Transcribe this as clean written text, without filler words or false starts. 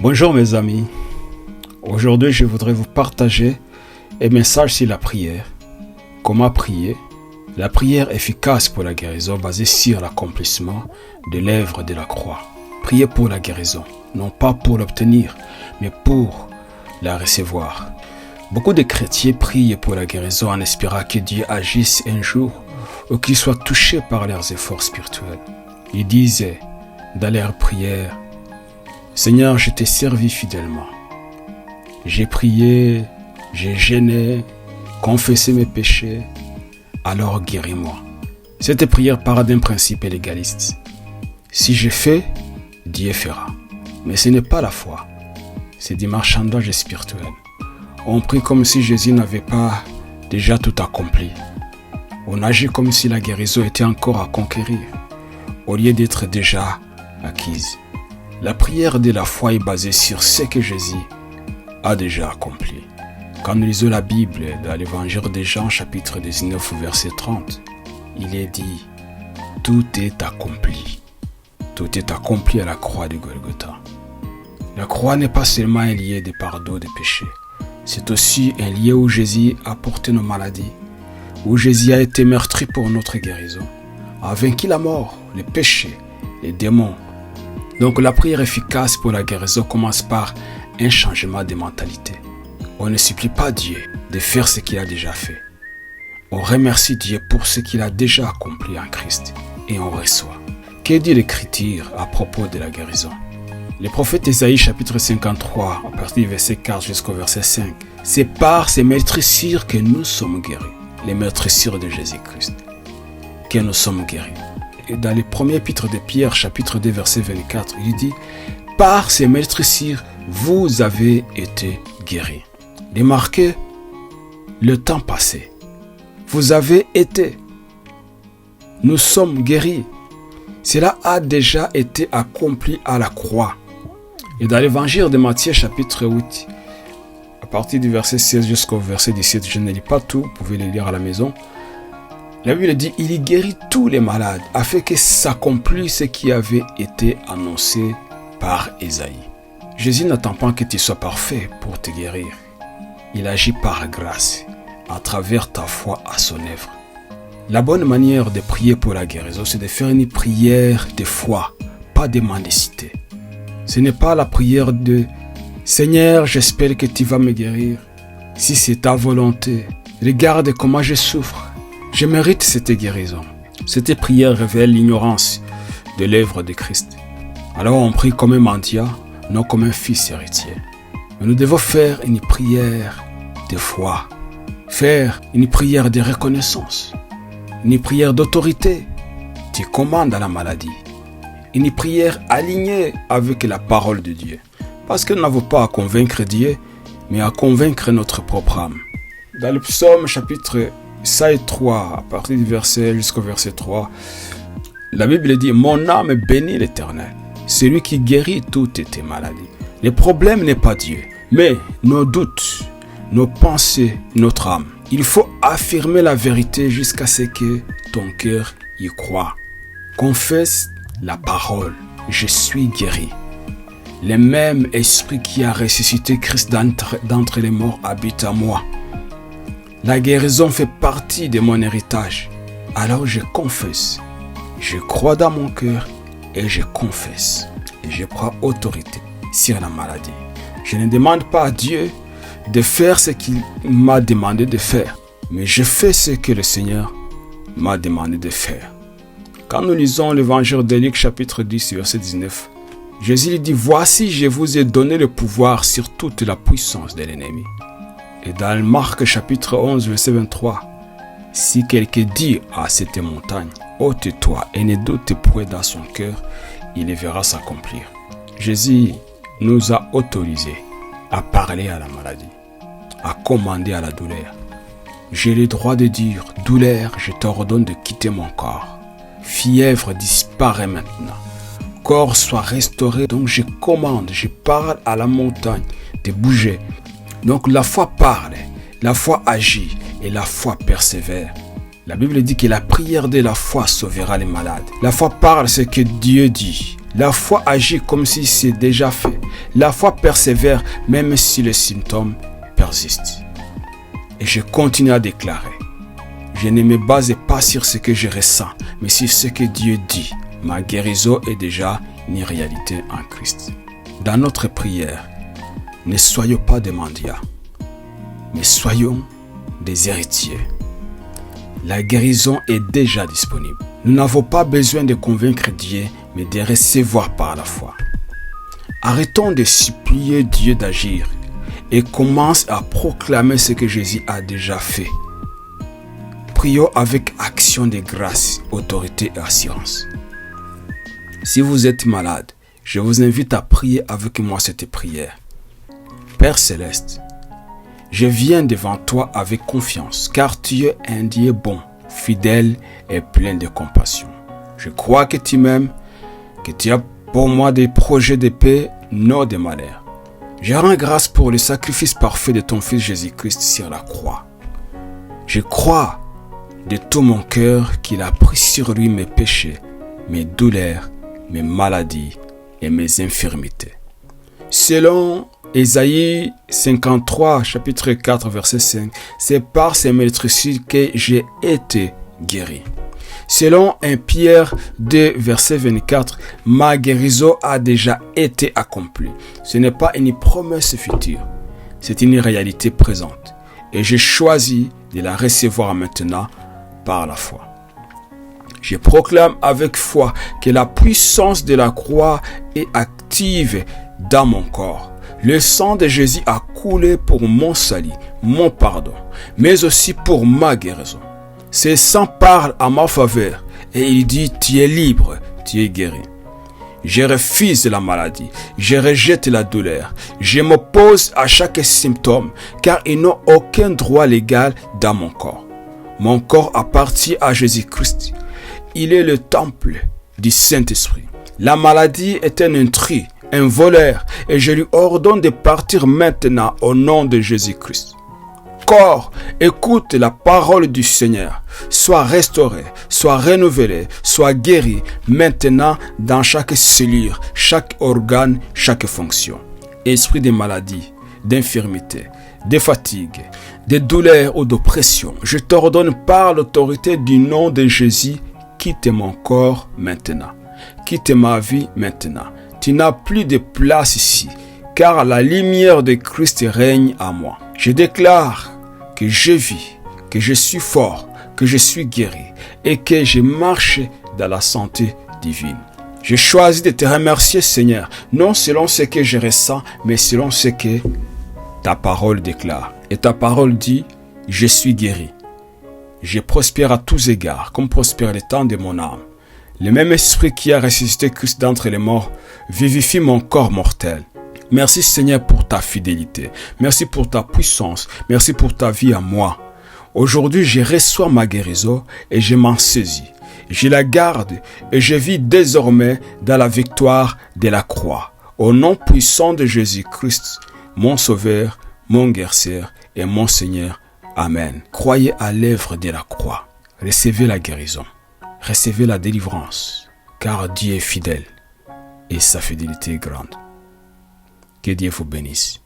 Bonjour mes amis, aujourd'hui je voudrais vous partager un message sur la prière. Comment prier? La prière efficace pour la guérison basée sur l'accomplissement de l'œuvre de la croix. Prier pour la guérison, non pas pour l'obtenir, mais pour la recevoir. Beaucoup de chrétiens prient pour la guérison en espérant que Dieu agisse un jour ou qu'ils soient touchés par leurs efforts spirituels. Ils disent dans leur prière: Seigneur, je t'ai servi fidèlement. J'ai prié, j'ai jeûné, confessé mes péchés, alors guéris-moi. Cette prière part d'un principe légaliste. Si je fais, Dieu fera. Mais ce n'est pas la foi. C'est du marchandage spirituel. On prie comme si Jésus n'avait pas déjà tout accompli. On agit comme si la guérison était encore à conquérir, au lieu d'être déjà acquise. La prière de la foi est basée sur ce que Jésus a déjà accompli. Quand nous lisons la Bible dans l'évangile de Jean, chapitre 19, verset 30, il est dit: tout est accompli. Tout est accompli à la croix de Golgotha. La croix n'est pas seulement un lieu de pardon des péchés. C'est aussi un lieu où Jésus a porté nos maladies, où Jésus a été meurtri pour notre guérison, a vaincu la mort, les péchés, les démons. Donc la prière efficace pour la guérison commence par un changement de mentalité. On ne supplie pas Dieu de faire ce qu'il a déjà fait. On remercie Dieu pour ce qu'il a déjà accompli en Christ et on reçoit. Que dit l'Écriture à propos de la guérison? Le prophète Ésaïe chapitre 53, à partir du verset 4 jusqu'au verset 5. C'est par ces meurtrissures que nous sommes guéris. Les meurtrissures de Jésus-Christ. Que nous sommes guéris. Et dans le premier épître de Pierre, chapitre 2, verset 24, il dit: par ces meurtrissures, vous avez été guéris. Remarquez le temps passé. Vous avez été. Nous sommes guéris. Cela a déjà été accompli à la croix. Et dans l'évangile de Matthieu, chapitre 8, à partir du verset 16 jusqu'au verset 17, je ne lis pas tout, vous pouvez le lire à la maison. La Bible dit: il y guérit tous les malades, afin que s'accomplisse ce qui avait été annoncé par Ésaïe. Jésus n'attend pas que tu sois parfait pour te guérir. Il agit par grâce, à travers ta foi à son œuvre. La bonne manière de prier pour la guérison, c'est de faire une prière de foi, pas de mendicité. Ce n'est pas la prière de « Seigneur, j'espère que tu vas me guérir. Si c'est ta volonté, regarde comment je souffre. Je mérite cette guérison. » Cette prière révèle l'ignorance de l'œuvre de Christ. Alors on prie comme un mendiant, non comme un fils héritier. Mais nous devons faire une prière de foi, faire une prière de reconnaissance, une prière d'autorité. Tu commandes à la maladie. Une prière alignée avec la parole de Dieu. Parce que nous n'avons pas à convaincre Dieu, mais à convaincre notre propre âme. Dans le psaume chapitre 3, à partir du verset jusqu'au verset 3, la Bible dit: mon âme bénit l'Éternel, celui qui guérit toutes tes maladies. Le problème n'est pas Dieu, mais nos doutes, nos pensées, notre âme. Il faut affirmer la vérité jusqu'à ce que ton cœur y croit. Confesse la parole: je suis guéri. Le même esprit qui a ressuscité Christ d'entre les morts habite en moi. La guérison fait partie de mon héritage. Alors je confesse. Je crois dans mon cœur et je confesse. Et je prends autorité sur la maladie. Je ne demande pas à Dieu de faire ce qu'il m'a demandé de faire. Mais je fais ce que le Seigneur m'a demandé de faire. Quand nous lisons l'évangile de Luc chapitre 10, verset 19, Jésus lui dit: voici, je vous ai donné le pouvoir sur toute la puissance de l'ennemi. Et dans Marc chapitre 11, verset 23, si quelqu'un dit à cette montagne: ôte-toi et ne doute point dans son cœur, il le verra s'accomplir. Jésus nous a autorisés à parler à la maladie, à commander à la douleur. J'ai le droit de dire: douleur, je t'ordonne de quitter mon corps. Fièvre, disparaît maintenant. Corps soit restauré. Donc je commande, je parle à la montagne de bouger. Donc la foi parle, la foi agit et la foi persévère. La Bible dit que la prière de la foi sauvera les malades. La foi parle ce que Dieu dit. La foi agit comme si c'est déjà fait. La foi persévère même si les symptômes persistent. Et je continue à déclarer. Je ne me base pas sur ce que je ressens, mais sur ce que Dieu dit. Ma guérison est déjà une réalité en Christ. Dans notre prière, ne soyons pas des mendiants, mais soyons des héritiers. La guérison est déjà disponible. Nous n'avons pas besoin de convaincre Dieu, mais de recevoir par la foi. Arrêtons de supplier Dieu d'agir et commence à proclamer ce que Jésus a déjà fait. Prions avec action de grâce, autorité et assurance. Si vous êtes malade, je vous invite à prier avec moi cette prière. Père Céleste, je viens devant toi avec confiance, car tu es un Dieu bon, fidèle et plein de compassion. Je crois que tu m'aimes, que tu as pour moi des projets de paix, non de malheur. Je rends grâce pour le sacrifice parfait de ton Fils Jésus-Christ sur la croix. Je crois de tout mon cœur qu'il a pris sur lui mes péchés, mes douleurs, mes maladies et mes infirmités. Selon Ésaïe 53, chapitre 4, verset 5, c'est par ces meurtrissures que j'ai été guéri. Selon 1 Pierre 2, verset 24, ma guérison a déjà été accomplie. Ce n'est pas une promesse future, c'est une réalité présente. Et j'ai choisi de la recevoir maintenant par la foi. Je proclame avec foi que la puissance de la croix est active dans mon corps. Le sang de Jésus a coulé pour mon salut, mon pardon, mais aussi pour ma guérison. Ce sang parle à ma faveur et il dit « Tu es libre, tu es guéri ». Je refuse la maladie, je rejette la douleur, je m'oppose à chaque symptôme car ils n'ont aucun droit légal dans mon corps. Mon corps appartient à Jésus-Christ. Il est le temple du Saint-Esprit. La maladie est un intrus, un voleur, et je lui ordonne de partir maintenant au nom de Jésus-Christ. Corps, écoute la parole du Seigneur. Sois restauré, sois renouvelé, sois guéri maintenant dans chaque cellule, chaque organe, chaque fonction. Esprit de maladie, d'infirmité, de fatigue, de douleur ou d'oppression, je t'ordonne par l'autorité du nom de Jésus, quitte mon corps maintenant. Quitte ma vie maintenant. Tu n'as plus de place ici, car la lumière de Christ règne en moi. Je déclare que je vis, que je suis fort, que je suis guéri et que je marche dans la santé divine. Je choisis de te remercier, Seigneur, non selon ce que je ressens, mais selon ce que ta parole déclare. Et ta parole dit, je suis guéri. Je prospère à tous égards, comme prospère le temps de mon âme. Le même esprit qui a ressuscité Christ d'entre les morts vivifie mon corps mortel. Merci Seigneur pour ta fidélité. Merci pour ta puissance. Merci pour ta vie à moi. Aujourd'hui, je reçois ma guérison et je m'en saisis. Je la garde et je vis désormais dans la victoire de la croix. Au nom puissant de Jésus-Christ, mon Sauveur, mon guérisseur et mon Seigneur. Amen. Croyez à l'œuvre de la croix. Recevez la guérison. Recevez la délivrance, car Dieu est fidèle et sa fidélité est grande. Que Dieu vous bénisse.